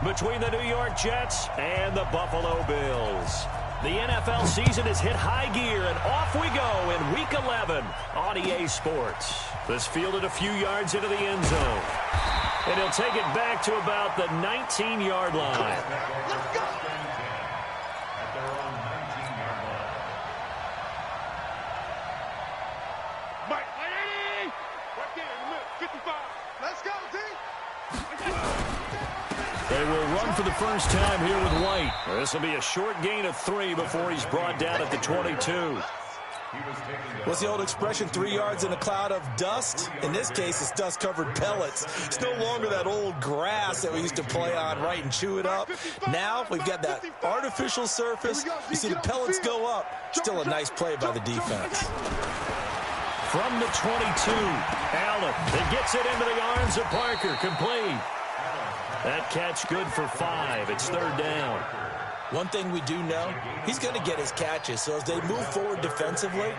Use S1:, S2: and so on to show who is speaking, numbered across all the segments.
S1: between the New York Jets and the Buffalo Bills. The NFL season has hit high gear, and off we go in Week 11 on EA Sports. This fielded a few yards into the end zone. And he'll take it back to about the 19-yard line.
S2: Let's go!
S1: They will run for the first time here with White. This will be a short gain of 3 before he's brought down at the 22.
S3: What's the old expression, 3 yards in a cloud of dust? In this case, it's dust-covered pellets. It's no longer that old grass that we used to play on, right, and chew it up. Now we've got that artificial surface. You see the pellets go up. Still a nice play by the defense.
S1: From the 22, Allen. It gets it into the arms of Parker. Complete. That catch good for 5. It's 3rd down.
S3: One thing we do know, he's going to get his catches. So as they move forward defensively,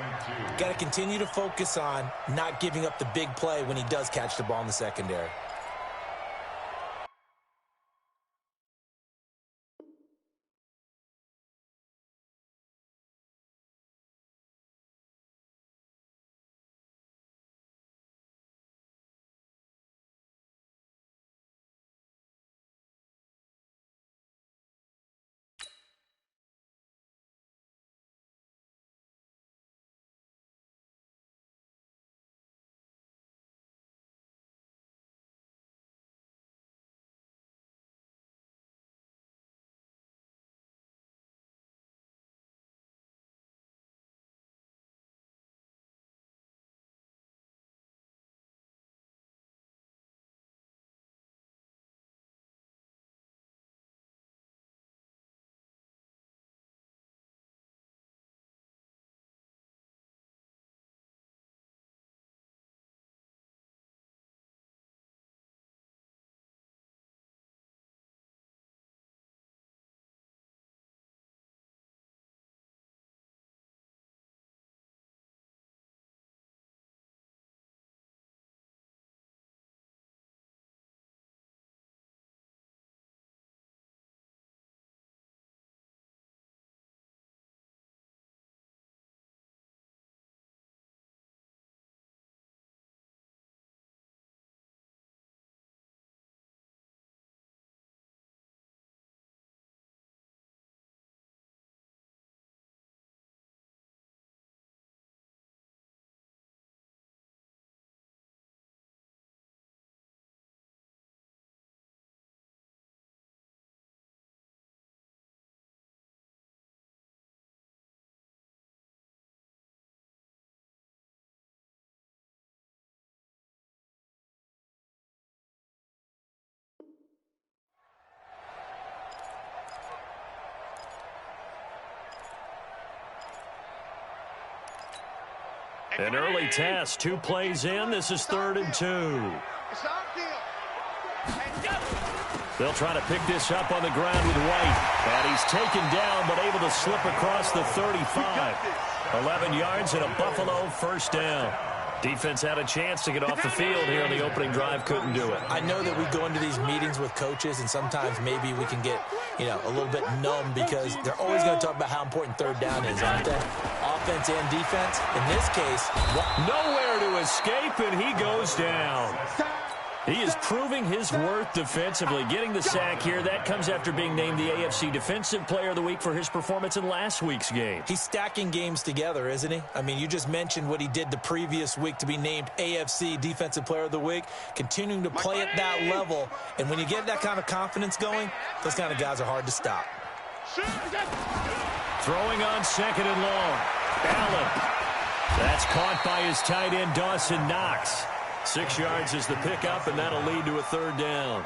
S3: got to continue to focus on not giving up the big play when he does catch the ball in the secondary.
S1: An early test, 2 plays in. This is 3rd and 2. They'll try to pick this up on the ground with White. And he's taken down, but able to slip across the 35. 11 yards and a Buffalo first down. Defense had a chance to get off the field here on the opening drive. Couldn't do it.
S3: I know that we go into these meetings with coaches, and sometimes maybe we can get, a little bit numb because they're always going to talk about how important 3rd down is, aren't they? Offense and defense. In this case,
S1: nowhere to escape, and he goes down. He is proving his worth defensively, getting the sack here. That comes after being named the AFC Defensive Player of the Week for his performance in last week's game.
S3: He's stacking games together, isn't he? I mean, you just mentioned what he did the previous week to be named AFC Defensive Player of the Week, continuing to play at that level. And when you get that kind of confidence going, those kind of guys are hard to stop.
S1: Throwing on 2nd and long. Allen. That's caught by his tight end, Dawson Knox. 6 yards is the pickup, and that'll lead to a 3rd down.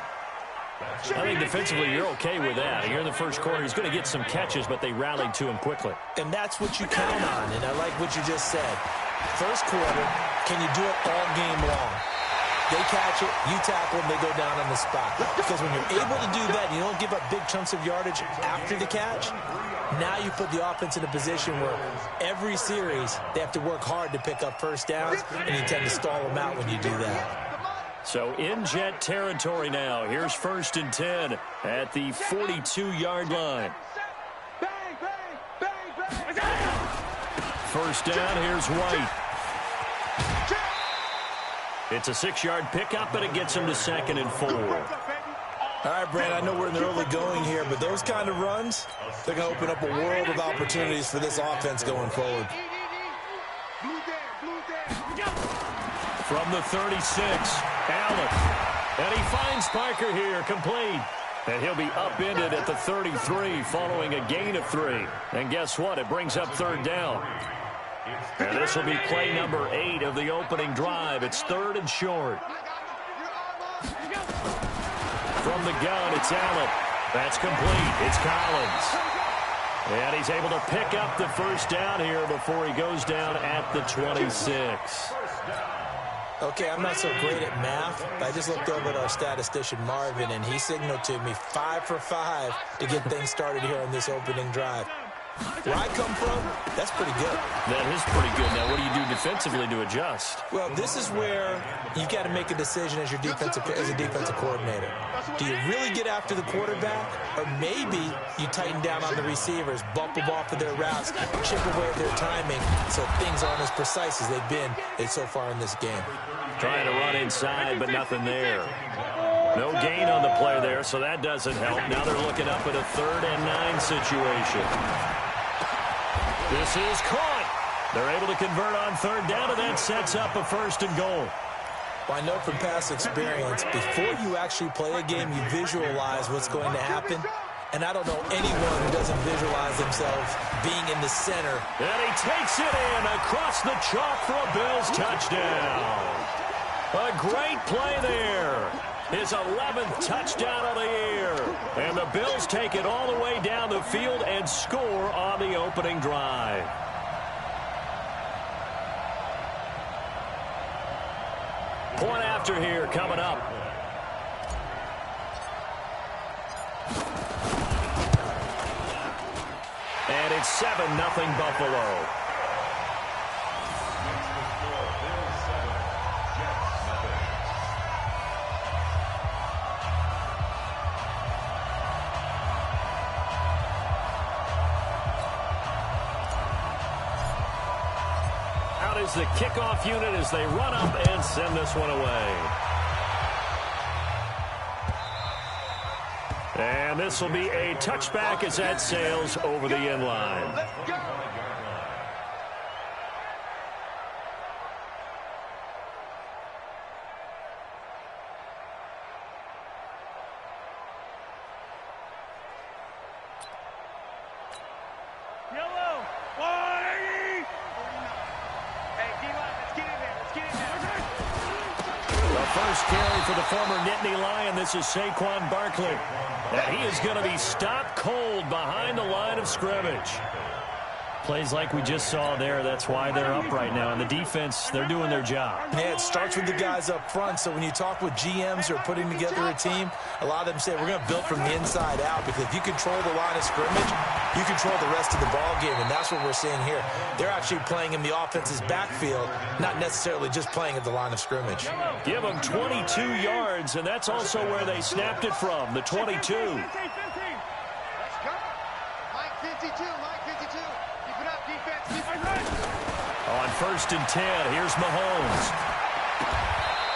S1: I think defensively you're okay with that. Here in the first quarter, he's going to get some catches, but they rallied to him quickly.
S3: And that's what you count on, and I like what you just said. First quarter, can you do it all game long? They catch it, you tackle them, they go down on the spot. Because when you're able to do that, you don't give up big chunks of yardage after the catch. Now you put the offense in a position where every series they have to work hard to pick up first downs, and you tend to stall them out when you do that.
S1: So in Jet territory now. Here's 1st and 10 at the 42-yard line. First down, here's White. It's a 6-yard pickup, but it gets him to 2nd and 4.
S3: All right, Brand, I know we're in the early going here, but those kind of runs, they're going to open up a world of opportunities for this offense going forward.
S1: From the 36, Allen. And he finds Parker here, complete. And he'll be upended at the 33 following a gain of 3. And guess what? It brings up 3rd down. And this will be play number 8 of the opening drive. It's 3rd and short. From the gun, it's Allen. That's complete. It's Collins. And he's able to pick up the 1st down here before he goes down at the 26.
S3: Okay, I'm not so great at math. I just looked over at our statistician, Marvin, and he signaled to me 5 for 5 to get things started here on this opening drive. Where I come from, that's pretty good.
S1: That is pretty good. Now, what do you do defensively to adjust?
S3: Well, this is where you've got to make a decision as a defensive coordinator. Do you really get after the quarterback, or maybe you tighten down on the receivers, bump them off of their routes, chip away at their timing, so things aren't as precise as they've been so far in this game.
S1: Trying to run inside, but nothing there. No gain on the play there, so that doesn't help. Now they're looking up at a 3rd and 9 situation. This is caught. They're able to convert on 3rd down, and that sets up a 1st and goal.
S3: Well, I know from past experience, before you actually play a game, you visualize what's going to happen. And I don't know anyone who doesn't visualize themselves being in the center.
S1: And he takes it in across the chalk for a Bills touchdown. A great play there. His 11th touchdown of the year. And the Bills take it all the way down the field and score on the opening drive. Point after here coming up. And it's 7-0 Buffalo. Is the kickoff unit as they run up and send this one away. And this will be a touchback as that sails over the end line. First carry for the former Nittany Lion. This is Saquon Barkley. And he is going to be stopped cold behind the line of scrimmage. Plays like we just saw there. That's why they're up right now. And the defense, they're doing their job.
S3: Yeah, it starts with the guys up front. So when you talk with GMs who are putting together a team, a lot of them say, we're going to build from the inside out. Because if you control the line of scrimmage, you control the rest of the ball game. And that's what we're seeing here. They're actually playing in the offense's backfield, not necessarily just playing at the line of scrimmage.
S1: Give them 22 yards, and that's also where they snapped it from, the 22. On 1st and 10, here's Mahomes.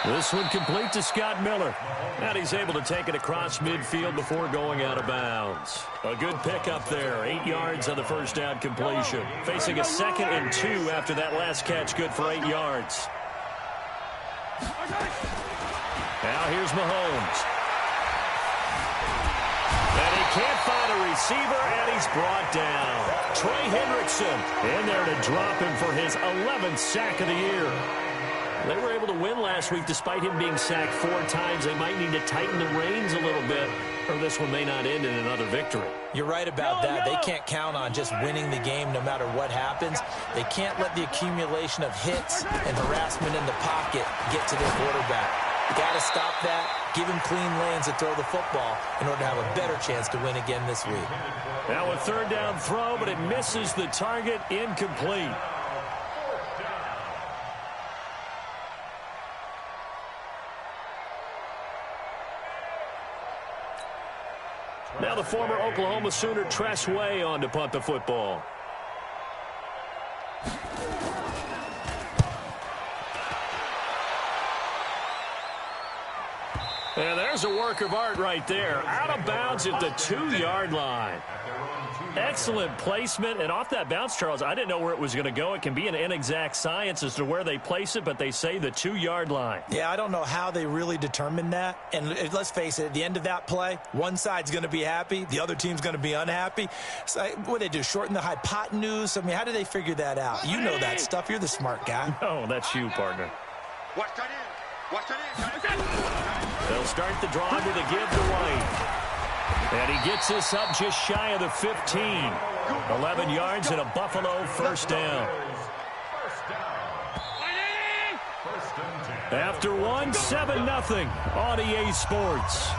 S1: This one complete to Scott Miller. And he's able to take it across midfield before going out of bounds. A good pickup there. 8 yards on the first down completion. Facing a 2nd and 2 after that last catch, good for 8 yards. Now here's Mahomes. And he can't find a receiver, and he's brought down. Trey Hendrickson in there to drop him for his 11th sack of the year. They were able to win last week despite him being sacked 4 times. They might need to tighten the reins a little bit, or this one may not end in another victory.
S3: You're right about that. They can't count on just winning the game no matter what happens. They can't let the accumulation of hits and harassment in the pocket get to their quarterback. Got to stop that, give him clean lanes to throw the football in order to have a better chance to win again this week.
S1: Now a 3rd down throw, but it misses the target, incomplete. Now the former Oklahoma Sooner Tress Way on to punt the football. And there's a work of art right there. Out of bounds at the 2-yard line. Excellent placement. And off that bounce, Charles, I didn't know where it was going to go. It can be an inexact science as to where they place it, but they say the 2-yard line.
S3: Yeah, I don't know how they really determined that. And let's face it, at the end of that play, one side's going to be happy, the other team's going to be unhappy. So what do they do, shorten the hypotenuse? I mean, how do they figure that out? You know that stuff. You're the smart guy.
S1: Oh, that's you, partner.
S2: Watch that in. Watch that in.
S1: They'll start the drive with a give to White. And he gets us up just shy of the 15. 11 yards and a Buffalo first down. After one, 7-0 on EA Sports.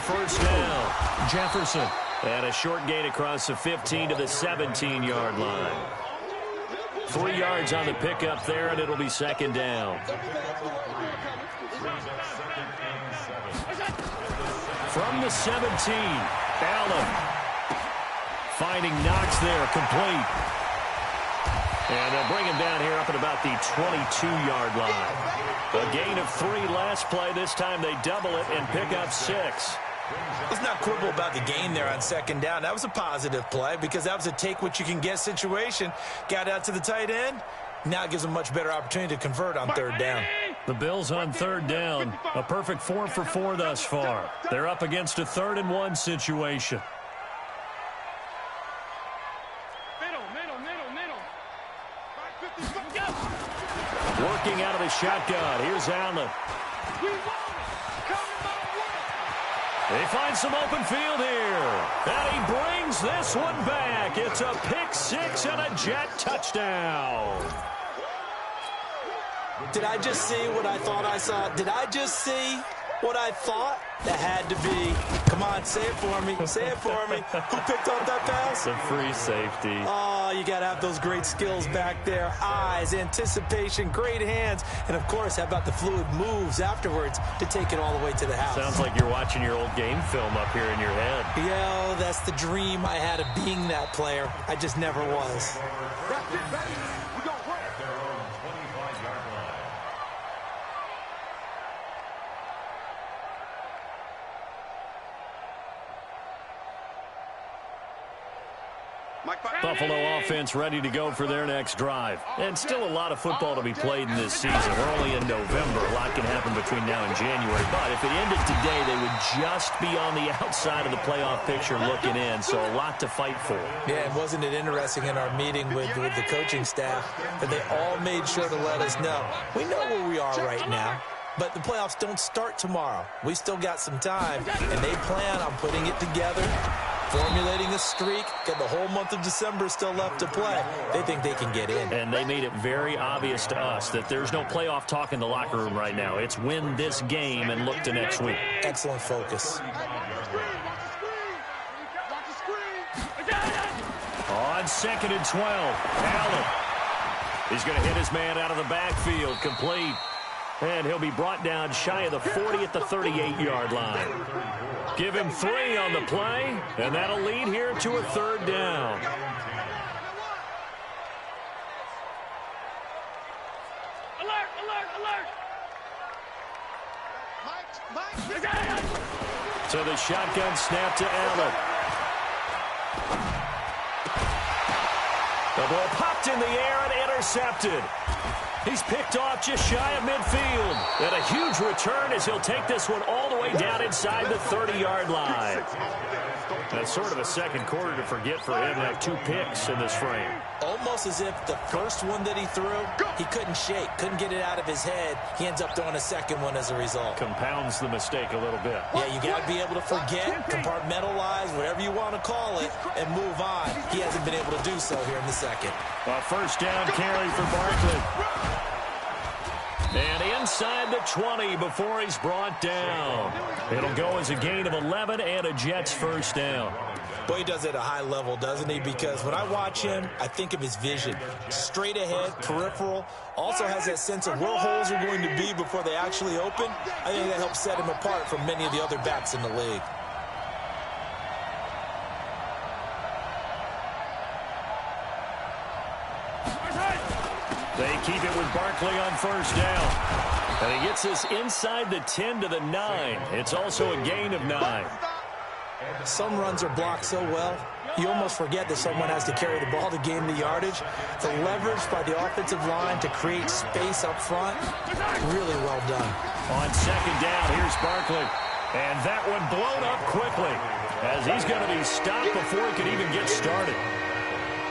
S1: First down, Jefferson. And a short gain across the 15 to the 17-yard line. 3 yards on the pickup there, and it'll be second down. From the 17, Allen. Finding Knox there, complete. And they'll bring him down here up at about the 22-yard line. A gain of 3 last play. This time they double it and pick up 6.
S3: Let's not quibble about the gain there on second down. That was a positive play because that was a take-what-you-can-get situation. Got out to the tight end. Now it gives them a much better opportunity to convert on third down.
S1: The Bills on third down. A perfect 4 for 4 thus far. They're up against a 3rd and 1 situation. Working out of the shotgun. Here's Allen. They find some open field here. And he brings this one back. It's a pick 6 and a Jet touchdown.
S3: Did I just see what I thought I saw? Did I just see what I thought? That had to be. Come on, say it for me. Say it for me. Who picked up that pass?
S1: The free safety.
S3: Oh, you got to have those great skills back there. Eyes, anticipation, great hands. And, of course, how about the fluid moves afterwards to take it all the way to the house?
S1: Sounds like you're watching your old game film up here in your head.
S3: Yeah, that's the dream I had of being that player. I just never was.
S1: Buffalo offense ready to go for their next drive. And still a lot of football to be played in this season. We're only in November. A lot can happen between now and January. But if it ended today, they would just be on the outside of the playoff picture looking in. So a lot to fight for.
S3: Yeah, and wasn't it interesting in our meeting with the coaching staff that they all made sure to let us know. We know where we are right now. But the playoffs don't start tomorrow. We still got some time, and they plan on putting it together, formulating a streak, got the whole month of December still left to play. They think they can get in.
S1: And they made it very obvious to us that there's no playoff talk in the locker room right now. It's win this game and look to next week.
S3: Excellent focus.
S1: On 2nd and 12, Allen. He's going to hit his man out of the backfield, complete. And he'll be brought down shy of the 40 at the 38-yard line. Give him 3 on the play, and that'll lead here to a 3rd down.
S2: Alert, alert, alert.
S1: So the shotgun snap to Allen. The ball popped in the air and intercepted. He's picked off just shy of midfield. And a huge return as he'll take this one all the way down inside the 30-yard line. That's sort of a second quarter to forget for him to have 2 picks in this frame.
S3: Almost as if the first one that he threw, he couldn't shake, couldn't get it out of his head. He ends up throwing a second one as a result.
S1: Compounds the mistake a little bit.
S3: Yeah, you got to be able to forget, compartmentalize, whatever you want to call it, and move on. He hasn't been able to do so here in the second.
S1: A first down carry for Barkley. And inside the 20 before he's brought down. It'll go as a gain of 11 and a Jets first down.
S3: Boy, he does it at a high level, doesn't he? Because when I watch him, I think of his vision. Straight ahead, peripheral. Also has that sense of where holes are going to be before they actually open. I think that helps set him apart from many of the other backs in the league.
S1: They keep it with Barkley on first down. And he gets this inside the 10 to the 9. It's also a gain of 9.
S3: Some runs are blocked so well, you almost forget that someone has to carry the ball to gain the yardage. The leverage by the offensive line to create space up front, really well done.
S1: On second down, here's Barkley. And that one blown up quickly as he's going to be stopped before he can even get started.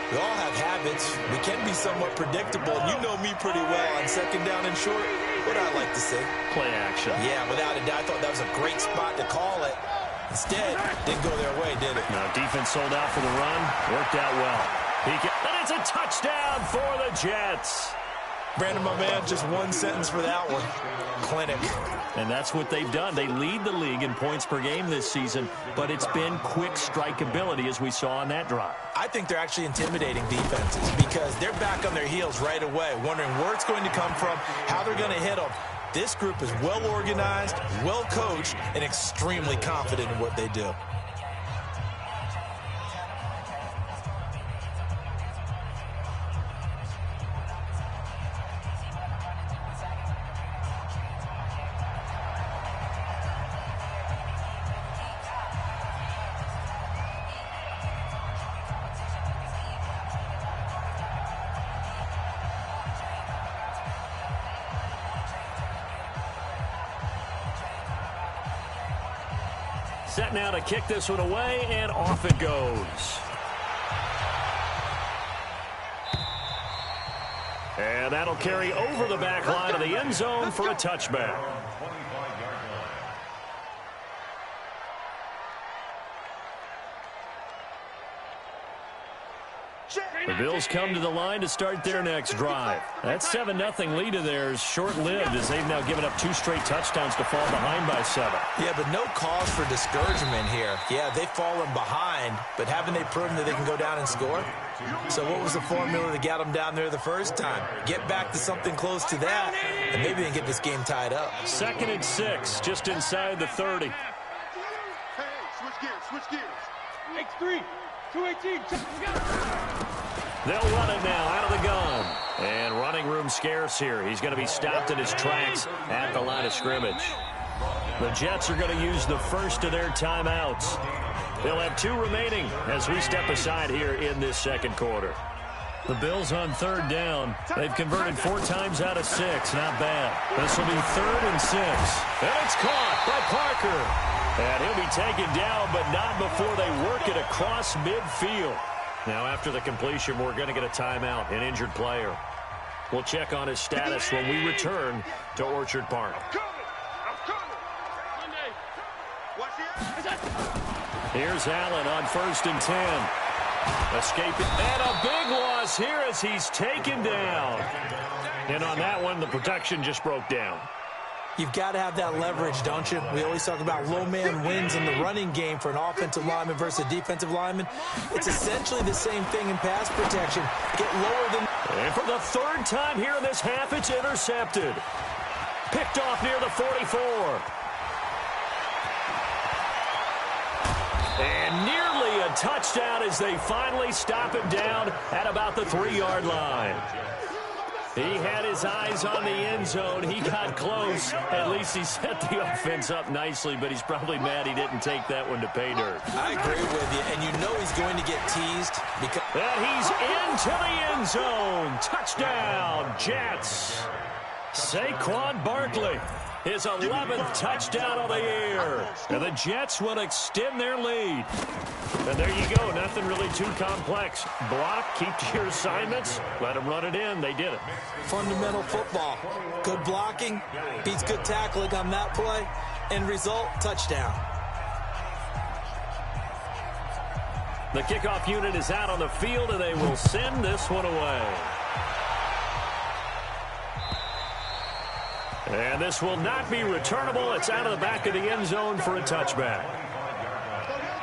S3: We all have habits. We can be somewhat predictable. And you know me pretty well on second down and short. What I like to say?
S1: Play action.
S3: Yeah, without a doubt. I thought that was a great spot to call it. Instead, didn't go their way, did it?
S1: No, defense sold out for the run. Worked out well. And it's a touchdown for the Jets.
S3: Brandon, my man, just one sentence for that one. Clinic.
S1: And that's what they've done. They lead the league in points per game this season, but it's been quick strike ability as we saw on that drive.
S3: I think they're actually intimidating defenses because they're back on their heels right away, wondering where it's going to come from, how they're going to hit them. This group is well organized, well coached, and extremely confident in what they do.
S1: Set now to kick this one away, and off it goes. And that'll carry over the back line of the end zone for a touchback. The Bills come to the line to start their next drive. That 7-0 lead of theirs short-lived as they've now given up 2 straight touchdowns to fall behind by 7.
S3: Yeah, but no cause for discouragement here. Yeah, they've fallen behind, but haven't they proven that they can go down and score? So what was the formula that got them down there the first time? Get back to something close to that, and maybe they can get this game tied up.
S1: 2nd and 6, just inside the 30.
S2: Hey, switch gears.
S4: X3, 218,
S1: They'll run it now out of the gun. And running room scarce here. He's going to be stopped in his tracks at the line of scrimmage. The Jets are going to use the first of their timeouts. They'll have 2 remaining as we step aside here in this second quarter. The Bills on 3rd down. They've converted 4 times out of 6. Not bad. This will be 3rd and 6. And it's caught by Parker. And he'll be taken down, but not before they work it across midfield. Now, after the completion, we're going to get a timeout, an injured player. We'll check on his status when we return to Orchard Park. Here's Allen on 1st and 10. Escaping, and a big loss here as he's taken down. And on that one, the protection just broke down.
S3: You've got to have that leverage, don't you? We always talk about low man wins in the running game for an offensive lineman versus a defensive lineman. It's essentially the same thing in pass protection. Get lower than...
S1: And for the 3rd time here in this half, it's intercepted. Picked off near the 44. And nearly a touchdown as they finally stop him down at about the 3-yard line. He had his eyes on the end zone. He got close. At least he set the offense up nicely, but he's probably mad he didn't take that one to pay dirt.
S3: I agree with you, and you know he's going to get teased because...
S1: And he's into the end zone. Touchdown, Jets. Saquon Barkley, his 11th touchdown of the year. And the Jets will extend their lead. And there you go. Nothing really too complex. Block, keep to your assignments, let them run it in. They did it.
S3: Fundamental football. Good blocking beats good tackling on that play. End result, touchdown.
S1: The kickoff unit is out on the field, and they will send this one away. And this will not be returnable. It's out of the back of the end zone for a touchback.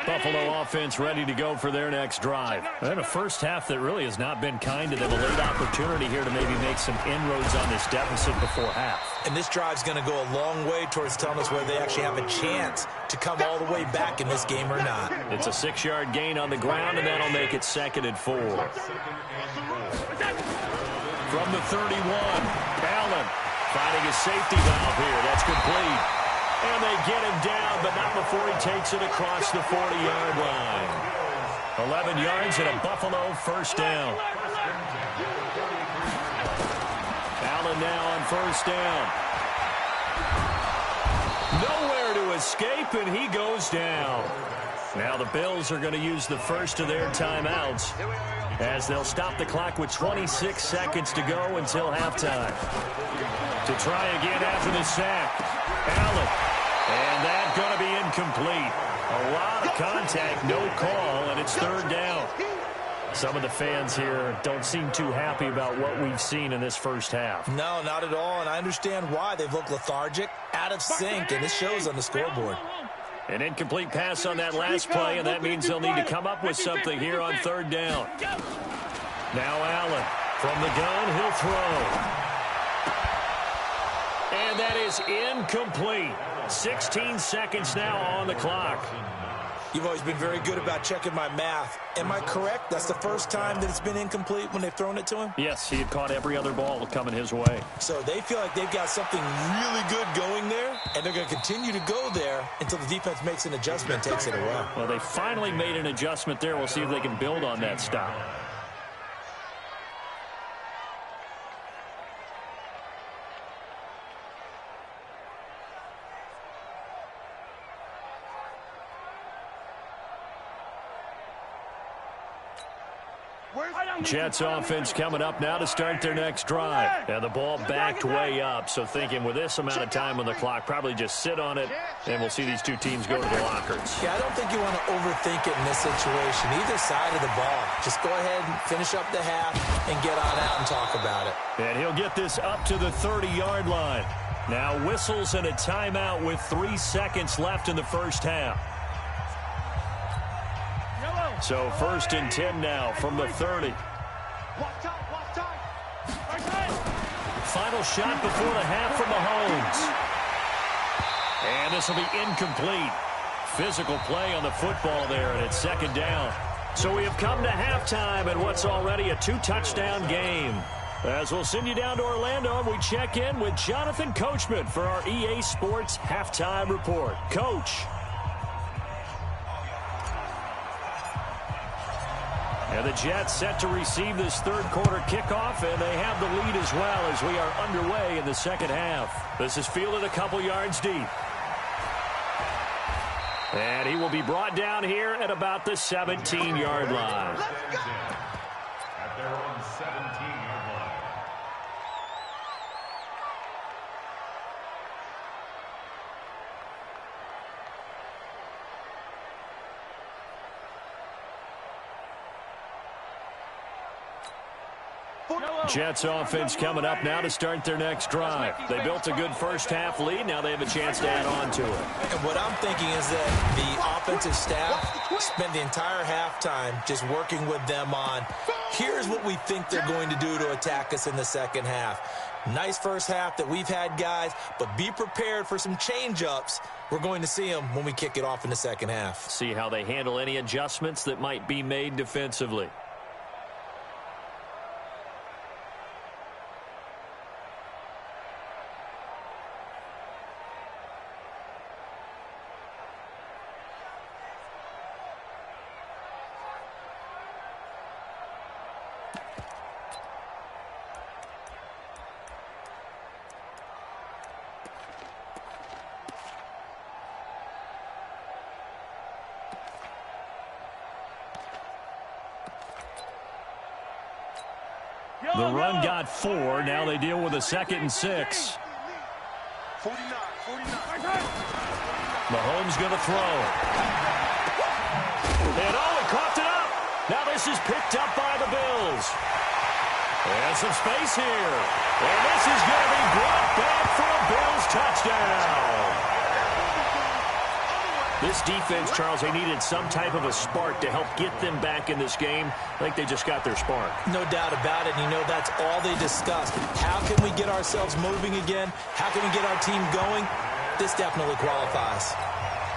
S1: Buffalo offense ready to go for their next drive. And a first half that really has not been kind to them. A late opportunity here to maybe make some inroads on this deficit before half.
S3: And this drive's going to go a long way towards telling us whether they actually have a chance to come all the way back in this game or not.
S1: It's a 6-yard gain on the ground, and that'll make it 2nd and 4. From the 31, Allen finding a safety valve here. That's complete. And they get him down, but not before he takes it across the 40-yard line. 11 yards and a Buffalo first down. Allen now on first down. Nowhere to escape, and he goes down. Now the Bills are going to use the first of their timeouts as they'll stop the clock with 26 seconds to go until halftime. To try again after the sack. Allen. And that's going to be incomplete. A lot of contact, no call, and it's 3rd down. Some of the fans here don't seem too happy about what we've seen in this first half.
S3: No, not at all, and I understand why. They've looked lethargic, out of sync, and it shows on the scoreboard.
S1: An incomplete pass on that last play, and that means they'll need to come up with something here on 3rd down. Now Allen from the gun, he'll throw. And that is incomplete. 16 seconds now on the clock.
S3: You've always been very good about checking my math. Am I correct? That's the first time that it's been incomplete when they've thrown it to him?
S1: Yes, he had caught every other ball coming his way.
S3: So they feel like they've got something really good going there, and they're going to continue to go there until the defense makes an adjustment and takes it away.
S1: Well, they finally made an adjustment there. We'll see if they can build on that stop. Jets offense coming up now to start their next drive. And the ball backed way up, so thinking with this amount of time on the clock, probably just sit on it, and we'll see these two teams go to the lockers.
S3: Yeah, I don't think you want to overthink it in this situation, either side of the ball. Just go ahead and finish up the half and get on out and talk about it.
S1: And he'll get this up to the 30-yard line. Now whistles and a timeout with 3 seconds left in the first half. So 1st and 10 now from the 30. Final shot before the half from Mahomes. And this will be incomplete. Physical play on the football there, and it's 2nd down. So we have come to halftime in what's already a 2-touchdown game. As we'll send you down to Orlando, and we check in with Jonathan Coachman for our EA Sports Halftime Report. Coach. And the Jets set to receive this 3rd quarter kickoff, and they have the lead as well as we are underway in the 2nd half. This is fielded a couple yards deep. And he will be brought down here at about the 17-yard line.
S2: At their own 17-yard line.
S1: Jets offense coming up now to start their next drive. They built a good first half lead. Now they have a chance to add on to it.
S3: And what I'm thinking is that the offensive staff spent the entire halftime just working with them on, here's what we think they're going to do to attack us in the 2nd half. Nice first half that we've had, guys, but be prepared for some change-ups. We're going to see them when we kick it off in the 2nd half.
S1: See how they handle any adjustments that might be made defensively. The run got 4. Now they deal with a 2nd and 6.
S2: 49.
S1: Mahomes going to throw. And he coughed it up. Now this is picked up by the Bills. And some space here. And this is going to be brought back for a This defense, Charles, they needed some type of a spark to help get them back in this game. I think they just got their spark.
S3: No doubt about it. You know, that's all they discussed. How can we get ourselves moving again? How can we get our team going? This definitely qualifies.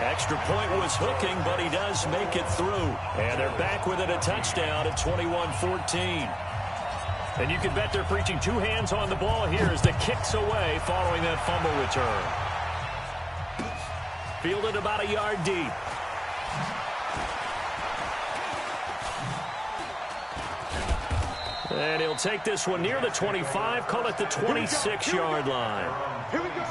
S1: Extra point was hooking, but he does make it through. And they're back with it, a touchdown at 21-14. And you can bet they're preaching two hands on the ball here as the kick's away following that fumble return. Fielded about a yard deep. And he'll take this one near the 25, call it the 26-yard line.
S2: Here we go.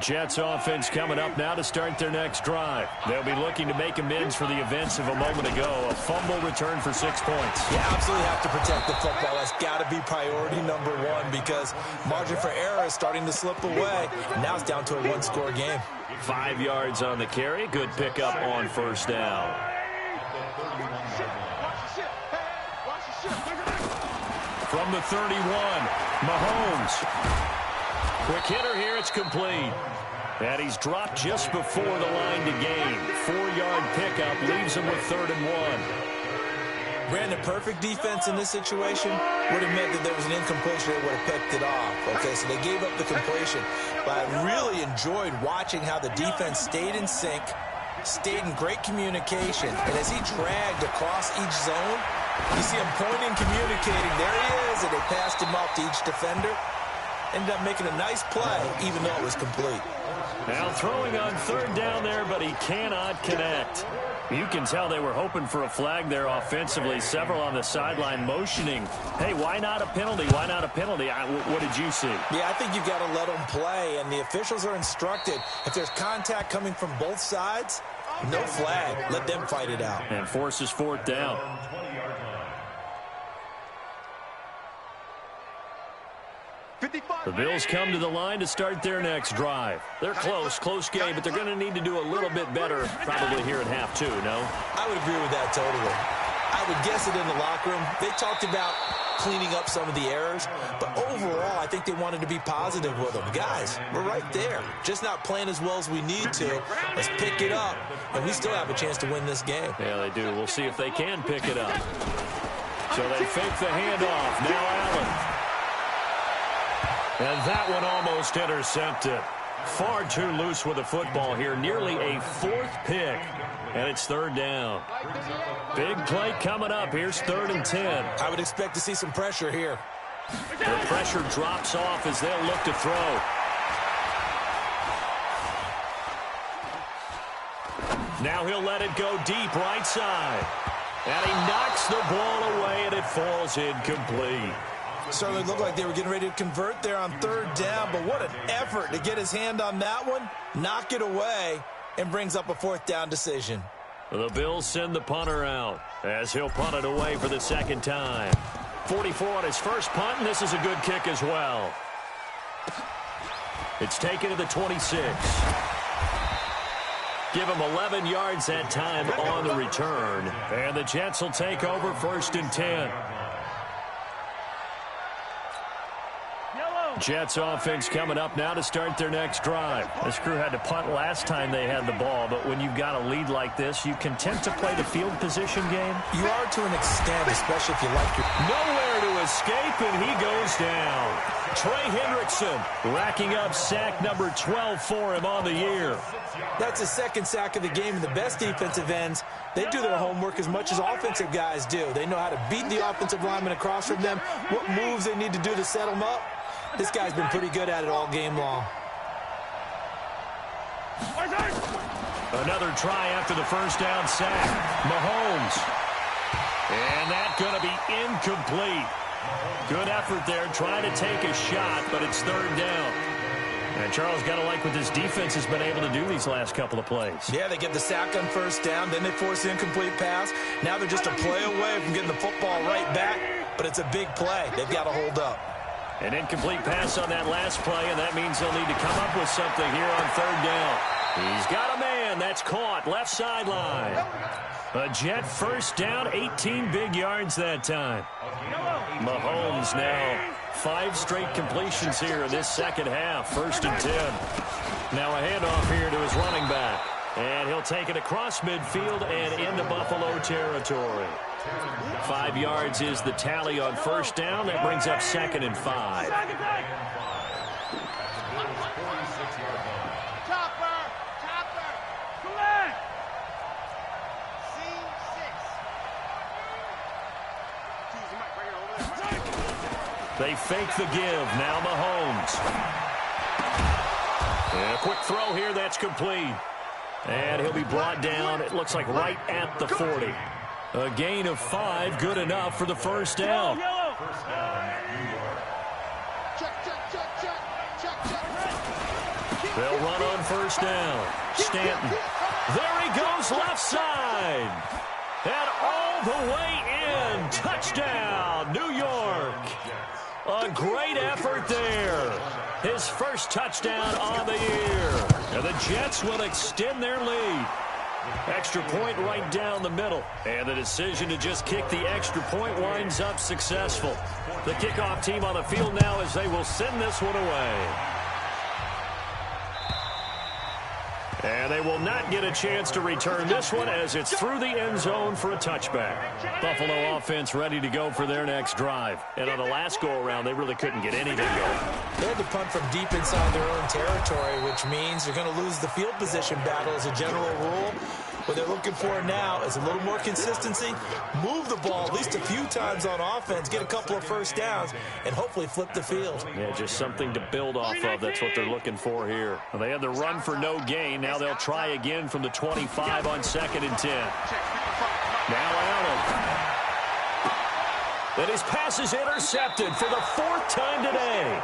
S1: Jets offense coming up now to start their next drive. They'll be looking to make amends for the events of a moment ago. A fumble return for 6 points.
S3: You absolutely have to protect the football. That's got to be priority number one because margin for error is starting to slip away. Now it's down to a one-score game.
S1: 5 yards on the carry. Good pickup on first down. From the 31, Mahomes. Quick hitter here, it's complete. And he's dropped just before the line to gain. 4-yard pickup leaves him with 3rd and 1.
S3: Brandon, perfect defense in this situation would have meant that there was an incompletion. They would have picked it off. Okay, so they gave up the completion. But I really enjoyed watching how the defense stayed in sync, stayed in great communication. And as he dragged across each zone, you see him pointing, communicating. There he is, and they passed him off to each defender. Ended up making a nice play, even though it was complete.
S1: Now throwing on 3rd down there, but he cannot connect. You can tell they were hoping for a flag there offensively. Several on the sideline motioning. Hey, why not a penalty? Why not a penalty? What did you see?
S3: Yeah, I think you've got to let them play, and the officials are instructed. If there's contact coming from both sides, no flag. Let them fight it out.
S1: And forces 4th down. The Bills come to the line to start their next drive. They're close game, but they're going to need to do a little bit better probably here at half 2, no?
S3: I would agree with that totally. I would guess it in the locker room. They talked about cleaning up some of the errors, but overall, I think they wanted to be positive with them. Guys, we're right there. Just not playing as well as we need to. Let's pick it up, and we still have a chance to win this game.
S1: Yeah, they do. We'll see if they can pick it up. So they fake the handoff. Now Allen. And that one almost intercepted. Far too loose with the football here. Nearly a 4th pick. And it's 3rd down. Big play coming up. Here's 3rd and 10.
S3: I would expect to see some pressure here.
S1: The pressure drops off as they'll look to throw. Now he'll let it go deep right side. And he knocks the ball away, and it falls incomplete.
S3: Certainly looked like they were getting ready to convert there on 3rd down, but what an effort to get his hand on that one, knock it away, and brings up a 4th down decision.
S1: The Bills send the punter out as he'll punt it away for the 2nd time. 44 on his first punt, and this is a good kick as well. It's taken to the 26. Give him 11 yards that time on the return. And the Jets will take over 1st and 10. Jets offense coming up now to start their next drive. This crew had to punt last time they had the ball, but when you've got a lead like this, you content to play the field position game?
S3: You are to an extent, especially if you like your...
S1: Nowhere to escape, and he goes down. Trey Hendrickson racking up sack number 12 for him on the year.
S3: That's his 2nd sack of the game, and the best defensive ends, they do their homework as much as offensive guys do. They know how to beat the offensive lineman across from them, what moves they need to do to set them up. This guy's been pretty good at it all game long.
S1: Another try after the 1st down sack. Mahomes. And that's going to be incomplete. Good effort there, trying to take a shot, but it's 3rd down. And Charles, got to like what this defense has been able to do these last couple of plays.
S3: Yeah, they get the sack on 1st down, then they force the incomplete pass. Now they're just a play away from getting the football right back, but it's a big play. They've got to hold up.
S1: An incomplete pass on that last play, and that means they'll need to come up with something here on 3rd down. He's got a man again. That's caught. Left sideline. A Jet first down, 18 big yards that time. Mahomes now 5 straight completions here in this second half. 1st and 10. Now a handoff here to his running back. And he'll take it across midfield and into Buffalo territory. 5 yards is the tally on first down. That brings up 2nd and 5. They fake the give. Now Mahomes. And a quick throw here. That's complete. And he'll be brought down, it looks like, right at the 40. A gain of 5, good enough for the first down. They'll run on first down. Stanton. There he goes, left side. And all the way in. Touchdown, New York. A great effort there. His first touchdown on the year. And the Jets will extend their lead. Extra point right down the middle. And the decision to just kick the extra point winds up successful. The kickoff team on the field now as they will send this one away. And they will not get a chance to return this one as it's through the end zone for a touchback. Buffalo offense ready to go for their next drive. And on the last go-around, they really couldn't get anything going.
S3: They had to punt from deep inside their own territory, which means they're going to lose the field position battle as a general rule. What they're looking for now is a little more consistency, move the ball at least a few times on offense, get a couple of first downs, and hopefully flip the field.
S1: Yeah, just something to build off of. That's what they're looking for here. Well, they had the run for no gain. Now they'll try again from the 25 on 2nd and 10. Now Allen. And his pass is intercepted for the 4th time today.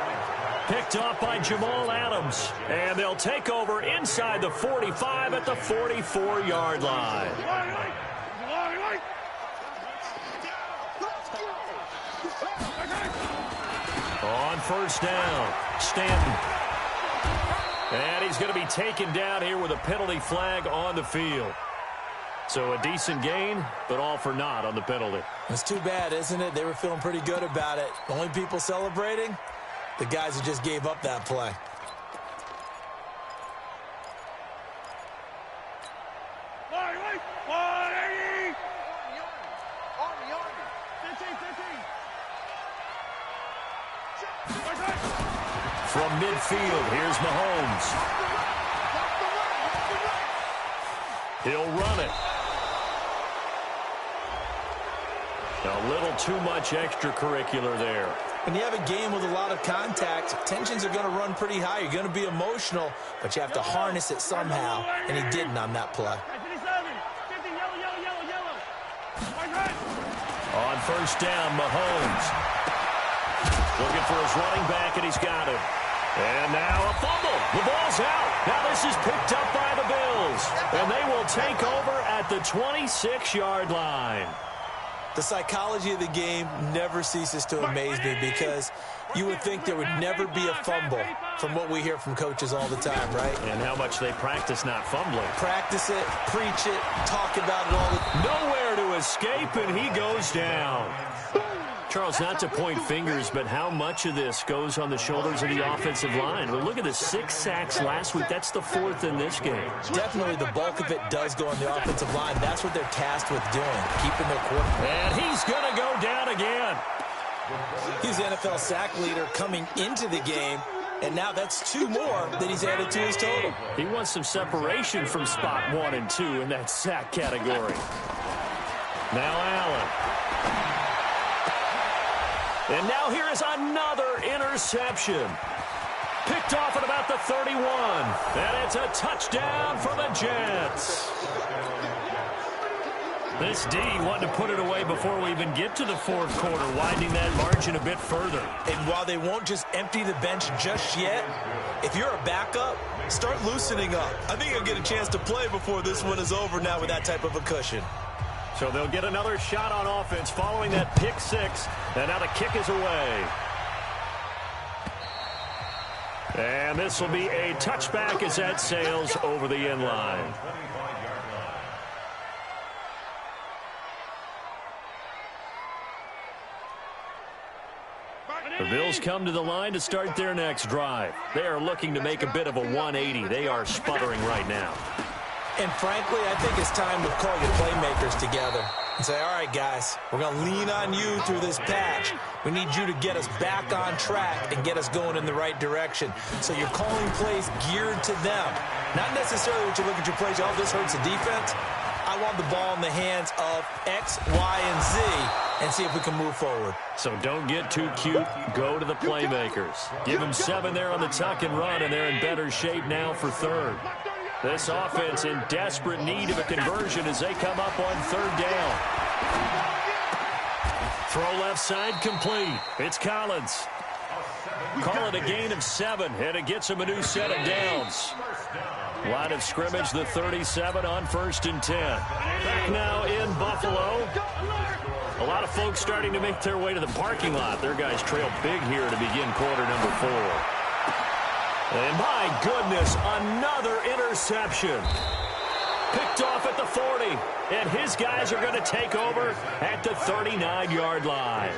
S1: Picked off by Jamal Adams. And they'll take over inside the 45 at the 44-yard line. On first down, Stanton. And he's going to be taken down here with a penalty flag on the field. So a decent gain, but all for naught on the penalty.
S3: It's too bad, isn't it? They were feeling pretty good about it. The only people celebrating, the guys who just gave up that play.
S1: From midfield, here's Mahomes. He'll run it. A little too much extracurricular there.
S3: When you have a game with a lot of contact, tensions are going to run pretty high. You're going to be emotional, but you have to harness it somehow, and he didn't on that play.
S1: On first down, Mahomes. Looking for his running back, and he's got him. And now a fumble. The ball's out. Now this is picked up by the Bills, and they will take over at the 26-yard line.
S3: The psychology of the game never ceases to amaze me because you would think there would never be a fumble from what we hear from coaches all the time, right?
S1: And how much they practice not fumbling.
S3: Practice it, preach it, talk about it all the time.
S1: Nowhere to escape, and he goes down. Charles, not to point fingers, but how much of this goes on the shoulders of the offensive line? Well, look at the 6 sacks last week. That's the 4th in this game.
S3: Definitely the bulk of it does go on the offensive line. That's what they're tasked with doing, keeping their quarterback.
S1: And he's going to go down again.
S3: He's the NFL sack leader coming into the game, and now that's 2 more that he's added to his total.
S1: He wants some separation from spot 1 and 2 in that sack category. Now Allen. And now here is another interception. Picked off at about the 31. And it's a touchdown for the Jets. This D wanting to put it away before we even get to the 4th quarter, widening that margin a bit further.
S3: And while they won't just empty the bench just yet, if you're a backup, start loosening up. I think you'll get a chance to play before this one is over now with that type of a cushion.
S1: So they'll get another shot on offense following that pick 6. And now the kick is away. And this will be a touchback as that sails over the end line. The Bills come to the line to start their next drive. They are looking to make a bit of a 180. They are sputtering right now.
S3: And frankly, I think it's time to call your playmakers together and say, all right, guys, we're going to lean on you through this patch. We need you to get us back on track and get us going in the right direction. So you're calling plays geared to them. Not necessarily what you look at your plays, oh, this hurts the defense. I want the ball in the hands of X, Y, and Z and see if we can move forward.
S1: So don't get too cute. Go to the playmakers. Give them 7 there on the tuck and run, and they're in better shape now for third. This offense in desperate need of a conversion as they come up on third down. Throw left side complete. It's Collins. Call it a gain of 7, and it gets him a new set of downs. Line of scrimmage, the 37 on 1st and 10. Back now in Buffalo. A lot of folks starting to make their way to the parking lot. Their guys trail big here to begin quarter number 4. And my goodness, another interception. Picked off at the 40. And his guys are going to take over at the 39-yard line.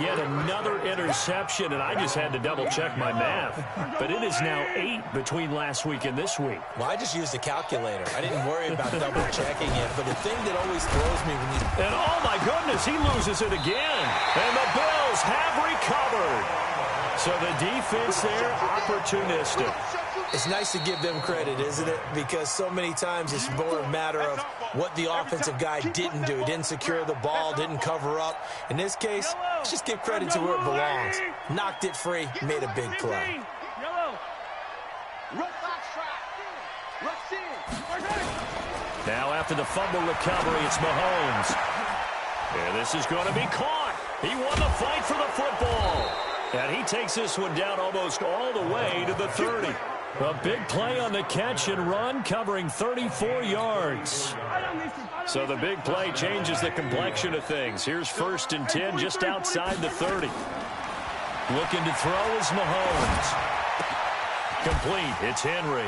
S1: Yet another interception, and I just had to double-check my math. But it is now 8 between last week and this week.
S3: Well, I just used a calculator. I didn't worry about double-checking it. But the thing that always throws me when you...
S1: And oh, my goodness, he loses it again. And the Bills have recovered. So the defense there, opportunistic.
S3: It's nice to give them credit, isn't it? Because so many times it's more a matter of what the offensive guy didn't do. He didn't secure the ball, didn't cover up. In this case, let's just give credit to where it belongs. Knocked it free, made a big play.
S1: Now after the fumble recovery, it's Mahomes. And this is going to be caught. He won the fight for the football. And he takes this one down almost all the way to the 30. A big play on the catch and run, covering 34 yards. So the big play changes the complexion of things. Here's 1st and 10 just outside the 30. Looking to throw is Mahomes. Complete. It's Henry.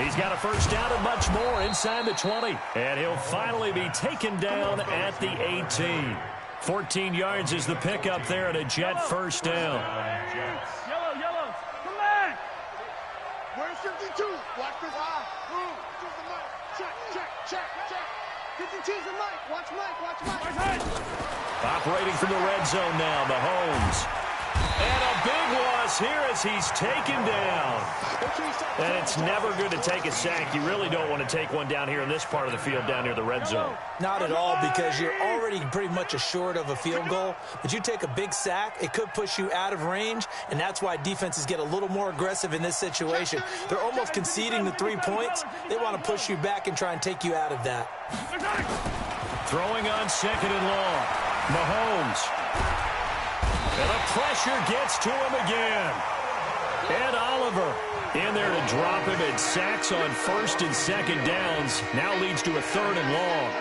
S1: He's got a first down and much more inside the 20. And he'll finally be taken down at the 18. 14 yards is the pickup there and a Jet first down.
S2: Yellow. Come back. Where's 52? Watch this eye. Check. 52's the Mike. Watch Mike.
S1: Operating from the red zone now, Mahomes. And a big loss here as he's taken down. And it's never good to take a sack. You really don't want to take one down here in this part of the field down near the red zone.
S3: Not at all, because you're already pretty much assured of a field goal. But you take a big sack, it could push you out of range, and that's why defenses get a little more aggressive in this situation. They're almost conceding the 3 points. They want to push you back and try and take you out of that.
S1: Throwing on 2nd and long. Mahomes. And the pressure gets to him again. Ed Oliver in there to drop him, and sacks on 1st and 2nd downs. Now leads to a 3rd and long.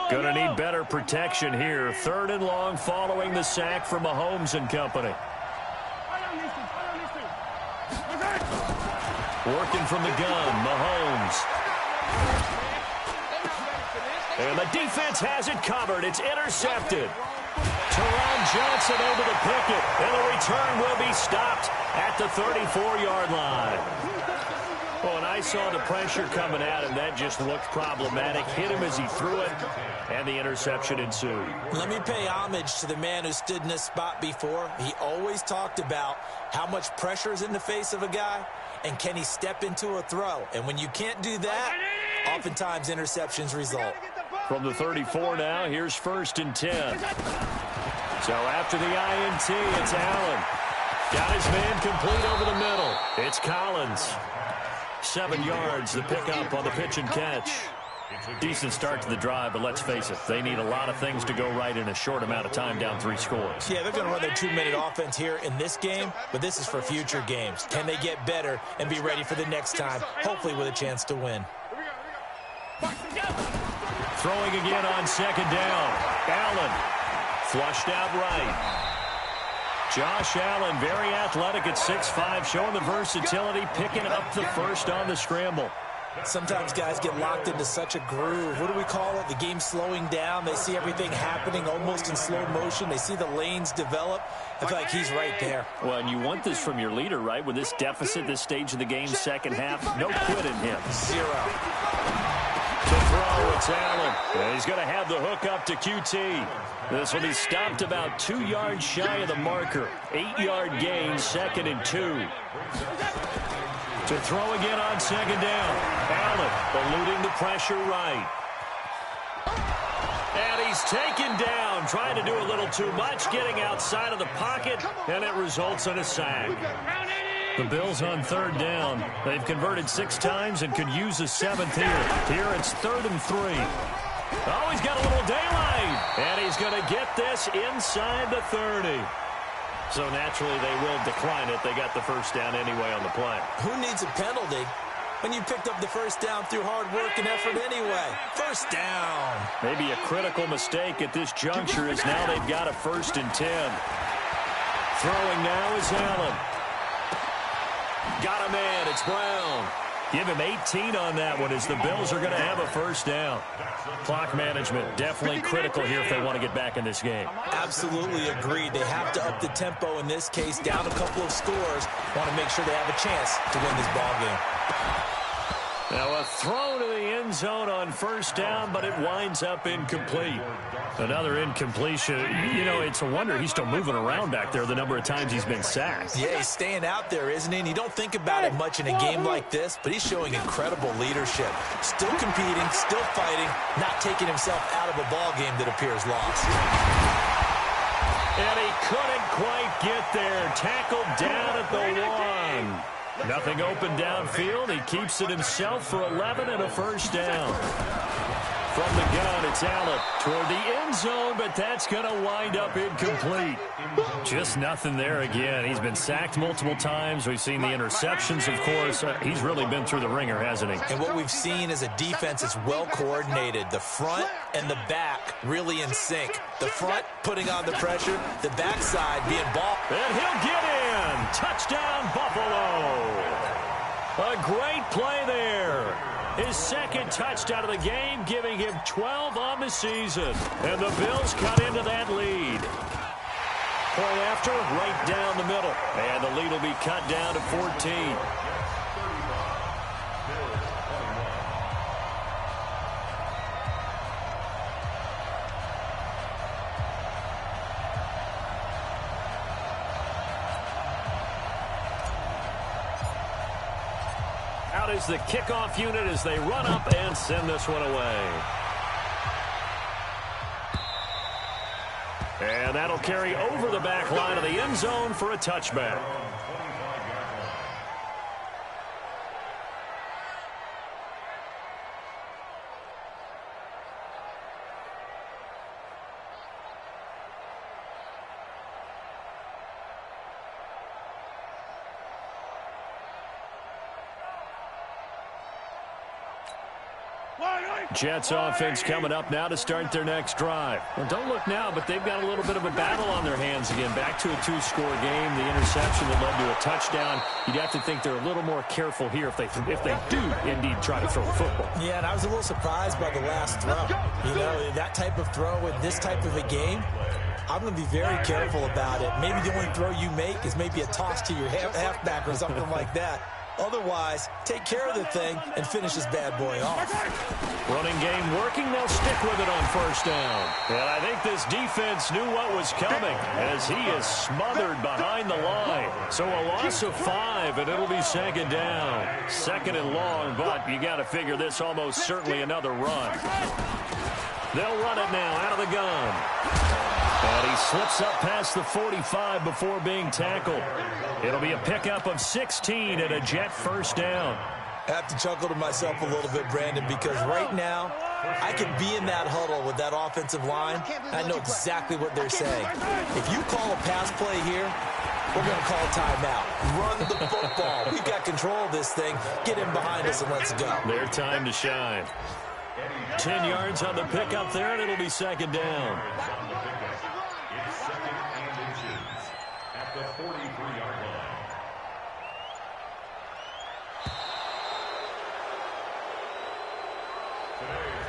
S1: Going to need better protection here. 3rd and long following the sack from Mahomes and company. Working from the gun, Mahomes. And the defense has it covered. It's intercepted. Teron Johnson able to pick it. And the return will be stopped at the 34-yard line. Well, and I saw the pressure coming at him. That just looked problematic. Hit him as he threw it, and the interception ensued.
S3: Let me pay homage to the man who stood in this spot before. He always talked about how much pressure is in the face of a guy, and can he step into a throw. And when you can't do that, oftentimes interceptions result.
S1: From the 34 now, here's 1st and 10. So after the INT, it's Allen. Got his man complete over the middle. It's Collins. 7 yards, the pickup on the pitch and catch. Decent start to the drive, but let's face it, they need a lot of things to go right in a short amount of time, down 3 scores.
S3: Yeah, they're going to run their 2-minute offense here in this game, but this is for future games. Can they get better and be ready for the next time, hopefully with a chance to win?
S1: Throwing again on 2nd down. Allen flushed out right. Josh Allen, very athletic at 6'5", showing the versatility, picking up the first on the scramble.
S3: Sometimes guys get locked into such a groove. What do we call it? The game's slowing down. They see everything happening almost in slow motion. They see the lanes develop. I feel like he's right there.
S1: Well, and you want this from your leader, right? With this deficit, this stage of the game, second half, no quit in him.
S3: 0.
S1: To throw, it's Allen. And he's going to have the hook up to QT. This will be stopped about 2 yards shy of the marker. 8-yard gain, 2nd and 2. To throw again on 2nd down. Allen eluding the pressure right. And he's taken down, trying to do a little too much, getting outside of the pocket, and it results in a sack. The Bills on 3rd down. They've converted 6 times and could use a 7th here. Here it's 3rd and 3. Oh, he's got a little daylight. And he's going to get this inside the 30. So naturally they will decline it. They got the first down anyway on the play.
S3: Who needs a penalty when you picked up the first down through hard work and effort anyway? First down.
S1: Maybe a critical mistake at this juncture is now they've got a 1st and 10. Throwing now is Allen. Got a man. It's Brown. Give him 18 on that one as the Bills are going to have a first down. Clock management definitely critical here if they want to get back in this game.
S3: Absolutely agreed. They have to up the tempo in this case, down a couple of scores. Want to make sure they have a chance to win this ball game.
S1: Now a throw to the end zone on 1st down, but it winds up incomplete. Another incompletion. You know, it's a wonder he's still moving around back there the number of times he's been sacked.
S3: Yeah, he's staying out there, isn't he? And you don't think about it much in a game like this, but he's showing incredible leadership. Still competing, still fighting, not taking himself out of a ball game that appears lost.
S1: And he couldn't quite get there. Tackled down at the 1. Nothing open downfield. He keeps it himself for 11 and a first down. From the gun, it's Allen toward the end zone, but that's going to wind up incomplete. Just nothing there again. He's been sacked multiple times. We've seen the interceptions, of course. He's really been through the ringer, hasn't he?
S3: And what we've seen is a defense that's well coordinated. The front and the back really in sync. The front putting on the pressure, the backside being ball.
S1: And he'll get in. Touchdown, Buffalo. A great play there. His 2nd touchdown of the game, giving him 12 on the season. And the Bills cut into that lead. Point after, right down the middle. And the lead will be cut down to 14. Out is the kickoff unit as they run up and send this one away. And that'll carry over the back line of the end zone for a touchback. Jets offense coming up now to start their next drive. Well, don't look now, but they've got a little bit of a battle on their hands again. Back to a 2-score game. The interception that led to a touchdown. You'd have to think they're a little more careful here if they do indeed try to throw the football.
S3: Yeah, and I was a little surprised by the last throw. You know, that type of throw in this type of a game, I'm going to be very careful about it. Maybe the only throw you make is maybe a toss to your halfback or something like that. Otherwise, take care of the thing and finish this bad boy off.
S1: Running game working. They'll stick with it on 1st down. And I think this defense knew what was coming as he is smothered behind the line. So a loss of 5, and it'll be 2nd down. 2nd and long, but you got to figure this almost certainly another run. They'll run it now out of the gun. And he slips up past the 45 before being tackled. It'll be a pickup of 16 and a Jet first down.
S3: I have to chuckle to myself a little bit, Brandon, because right now I can be in that huddle with that offensive line. I know exactly what they're saying. If you call a pass play here, we're going to call a timeout. Run the football. We've got control of this thing. Get in behind us and let's go.
S1: Their time to shine. 10 yards on the pickup there, and it'll be second down.
S4: It's second and inches at the 43-yard line. Today